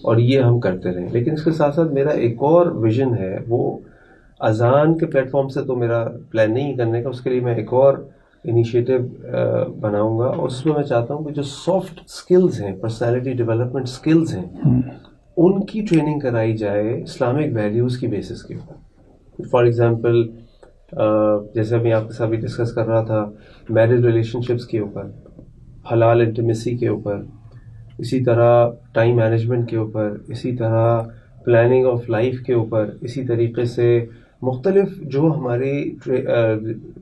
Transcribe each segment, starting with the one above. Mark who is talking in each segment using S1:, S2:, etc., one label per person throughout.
S1: اور یہ ہم کرتے رہیں. لیکن اس کے ساتھ ساتھ میرا ایک اور ویژن ہے, وہ اذان کے پلیٹ فارم سے تو میرا پلان نہیں کرنے کا, اس کے لیے میں ایک اور انیشیٹو بناؤں گا, اور اس میں میں چاہتا ہوں کہ جو سافٹ اسکلز ہیں, پرسنالٹی ڈیولپمنٹ اسکلز ہیں, ان کی ٹریننگ کرائی جائے اسلامک ویلیوز کی بیسس کے اوپر. فار ایگزامپل جیسے ابھی آپ کے ساتھ بھی ڈسکس کر رہا تھا, میرج ریلیشن شپس کے اوپر, حلال انٹیمیسی کے اوپر, اسی طرح ٹائم مینجمنٹ کے اوپر, اسی طرح پلاننگ آف لائف کے اوپر, اسی طریقے سے مختلف جو ہماری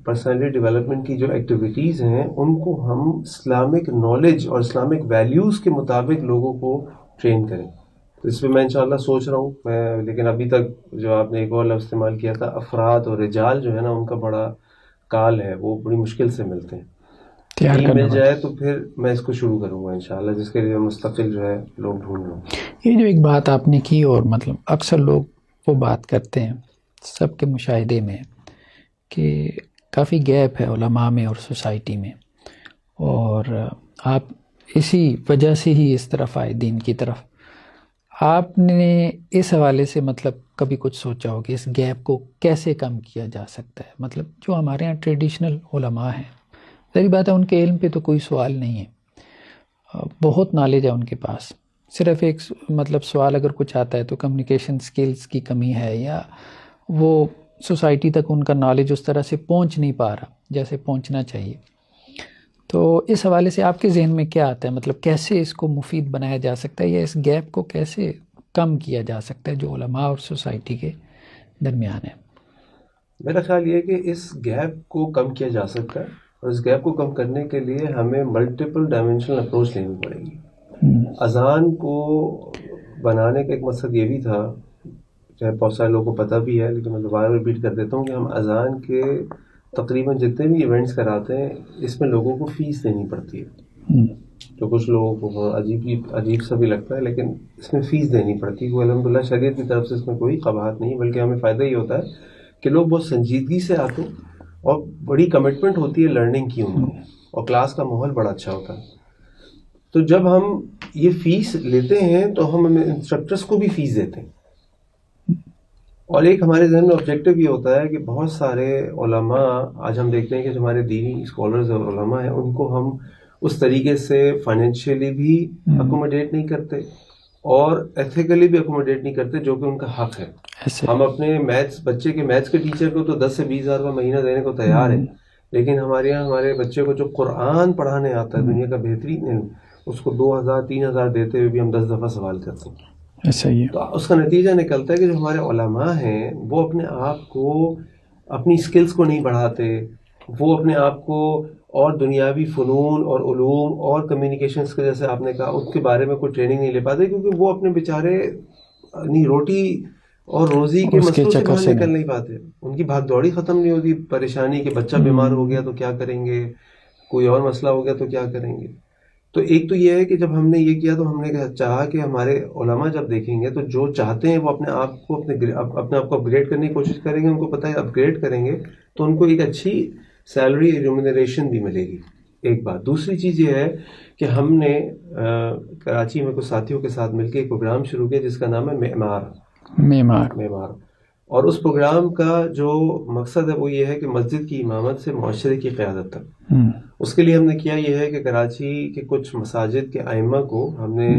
S1: پرسنالٹی ڈیولپمنٹ کی جو ایکٹیویٹیز ہیں ان کو ہم اسلامک نالج اور اسلامک ویلیوز کے مطابق لوگوں کو ٹرین کریں. تو اس پہ میں انشاءاللہ سوچ رہا ہوں میں, لیکن ابھی تک جو آپ نے ایک اور لفظ استعمال کیا تھا, افراد اور رجال جو ہے نا, ان کا بڑا کال ہے, وہ بڑی مشکل سے ملتے ہیں. ٹیم مل جائے تو پھر میں اس کو شروع کروں گا انشاءاللہ, جس کے لیے مستقل جو ہے لوگ ڈھونڈ رہا ہوں.
S2: یہ جو ایک بات آپ نے کی, اور مطلب اکثر لوگ وہ بات کرتے ہیں, سب کے مشاہدے میں کہ کافی گیپ ہے علماء میں اور سوسائٹی میں, اور آپ اسی وجہ سے ہی اس طرف آئے دین کی طرف. آپ نے اس حوالے سے مطلب کبھی کچھ سوچا ہو کہ اس گیپ کو کیسے کم کیا جا سکتا ہے؟ مطلب جو ہمارے ہاں ٹریڈیشنل علماء ہیں, ظاہر بات ہے ان کے علم پہ تو کوئی سوال نہیں ہے, بہت نالج ہے ان کے پاس, صرف ایک مطلب سوال اگر کچھ آتا ہے تو کمیونیکیشن سکلز کی کمی ہے, یا وہ سوسائٹی تک ان کا نالج اس طرح سے پہنچ نہیں پا رہا جیسے پہنچنا چاہیے. تو اس حوالے سے آپ کے ذہن میں کیا آتا ہے, مطلب کیسے اس کو مفید بنایا جا سکتا ہے, یا اس گیپ کو کیسے کم کیا جا سکتا ہے جو علماء اور سوسائٹی کے درمیان ہے؟
S1: میرا خیال یہ ہے کہ اس گیپ کو کم کیا جا سکتا ہے, اور اس گیپ کو کم کرنے کے لیے ہمیں ملٹیپل ڈائمینشنل اپروچ لینی پڑے گی. اذان کو بنانے کا ایک مقصد یہ بھی تھا, چاہے بہت سارے لوگوں کو پتہ بھی ہے, لیکن میں دوبارہ ریپیٹ کر دیتا ہوں کہ ہم اذان کے تقریباً جتنے بھی ایونٹس کراتے ہیں اس میں لوگوں کو فیس دینی پڑتی ہے, جو کچھ لوگوں کو عجیب سا بھی لگتا ہے, لیکن اس میں فیس دینی پڑتی ہے. وہ الحمدللہ شریعت کی طرف سے اس میں کوئی قباحت نہیں, بلکہ ہمیں فائدہ یہ ہوتا ہے کہ لوگ بہت سنجیدگی سے آتے ہیں, اور بڑی کمٹمنٹ ہوتی ہے لرننگ کی ان کو, اور کلاس کا ماحول بڑا اچھا ہوتا ہے. تو جب ہم یہ فیس لیتے ہیں تو ہم انسٹرکٹرس کو بھی فیس دیتے ہیں, اور ایک ہمارے ذہن میں آبجیکٹو یہ ہوتا ہے کہ بہت سارے علماء آج ہم دیکھتے ہیں کہ جو ہمارے دینی اسکالرز اور علماء ہیں ان کو ہم اس طریقے سے فائنینشیلی بھی اکوموڈیٹ نہیں کرتے اور ایتھیکلی بھی اکوموڈیٹ نہیں کرتے, جو کہ ان کا حق ہے. ہم اپنے بچے کے میتھس کے ٹیچر کو تو 10 سے 20 ہزار کا مہینہ دینے کو تیار ہیں, لیکن ہمارے یہاں ہمارے بچے کو جو قرآن پڑھانے آتا ہے, دنیا کا بہترین علم, اس کو 2,000-3,000 دیتے ہوئے بھی ہم 10 دفعہ سوال کرتے ہیں.
S2: ایسا ہی ہے.
S1: تو اس کا نتیجہ نکلتا ہے کہ جو ہمارے علماء ہیں وہ اپنے آپ کو, اپنی سکلز کو نہیں بڑھاتے, وہ اپنے آپ کو اور دنیاوی فنون اور علوم اور کمیونیکیشنز کے جیسے آپ نے کہا ان کے بارے میں کوئی ٹریننگ نہیں لے پاتے, کیونکہ وہ اپنے بیچارے روٹی اور روزی کے مسئلوں سے باہر نکل نہیں پاتے. ان کی بھاگ دوڑی ختم نہیں ہوتی, پریشانی کہ بچہ بیمار ہو گیا تو کیا کریں گے, کوئی اور مسئلہ ہو گیا تو کیا کریں گے. تو ایک تو یہ ہے کہ جب ہم نے یہ کیا تو ہم نے چاہا کہ ہمارے علماء جب دیکھیں گے تو جو چاہتے ہیں وہ اپنے آپ کو اپنے آپ کو اپ گریڈ کرنے کی کوشش کریں گے, ان کو پتہ ہے اپ گریڈ کریں گے تو ان کو ایک اچھی سیلری ریمونریشن بھی ملے گی. ایک بات. دوسری چیز یہ ہے کہ ہم نے کراچی میں کچھ ساتھیوں کے ساتھ مل کے ایک پروگرام شروع کیا جس کا نام ہے معمار. اور اس پروگرام کا جو مقصد ہے وہ یہ ہے کہ مسجد کی امامت سے معاشرے کی قیادت تک. اس کے لیے ہم نے کیا یہ ہے کہ کراچی کے کچھ مساجد کے ائمہ کو ہم نے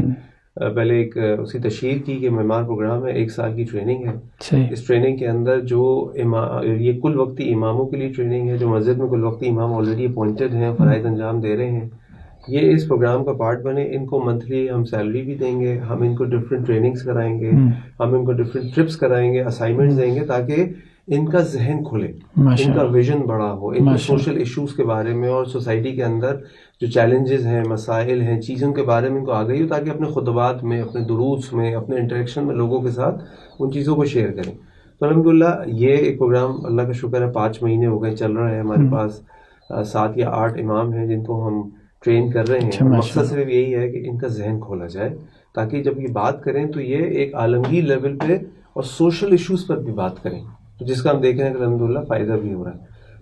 S1: پہلے ایک اس کی تشہیر کی کہ معمار پروگرام ہے, 1 سال کی ٹریننگ ہے. اس ٹریننگ کے اندر جو یہ کل وقتی اماموں کے لیے ٹریننگ ہے, جو مسجد میں کل وقتی امام آلریڈی اپوائنٹڈ ہیں, فرائض انجام دے رہے ہیں, یہ اس پروگرام کا پارٹ بنے. ان کو منتھلی ہم سیلری بھی دیں گے, ہم ان کو ڈفرینٹ ٹریننگز کرائیں گے, ہم ان کو ڈفرینٹ ٹرپس کرائیں گے, اسائنمنٹس دیں گے تاکہ ان کا ذہن کھلے, ان کا ویژن بڑا ہو, ان کو سوشل ایشوز کے بارے میں اور سوسائٹی کے اندر جو چیلنجز ہیں, مسائل ہیں, چیزوں کے بارے میں ان کو آگاہی ہو, تاکہ اپنے خطبات میں, اپنے دروس میں, اپنے انٹریکشن میں لوگوں کے ساتھ ان چیزوں کو شیئر کریں. تو الحمدللہ یہ ایک پروگرام اللہ کا شکر ہے 5 مہینے ہو گئے چل رہا ہے. ہمارے پاس 7 یا 8 امام ہیں جن کو ہم ٹرین کر رہے ہیں. مقصد صرف یہی ہے کہ ان کا ذہن کھولا جائے تاکہ جب یہ بات کریں تو یہ ایک عالمگیر لیول پہ اور سوشل ایشوز پر بھی بات کریں, تو جس کا ہم دیکھ رہے ہیں کہ الحمدللہ فائدہ بھی ہو رہا ہے.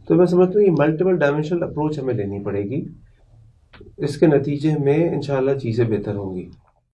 S1: تو میں سمجھتا ہوں یہ ملٹیپل ڈائمینشنل اپروچ ہمیں لینی پڑے گی, اس کے نتیجے میں انشاءاللہ چیزیں بہتر ہوں گی.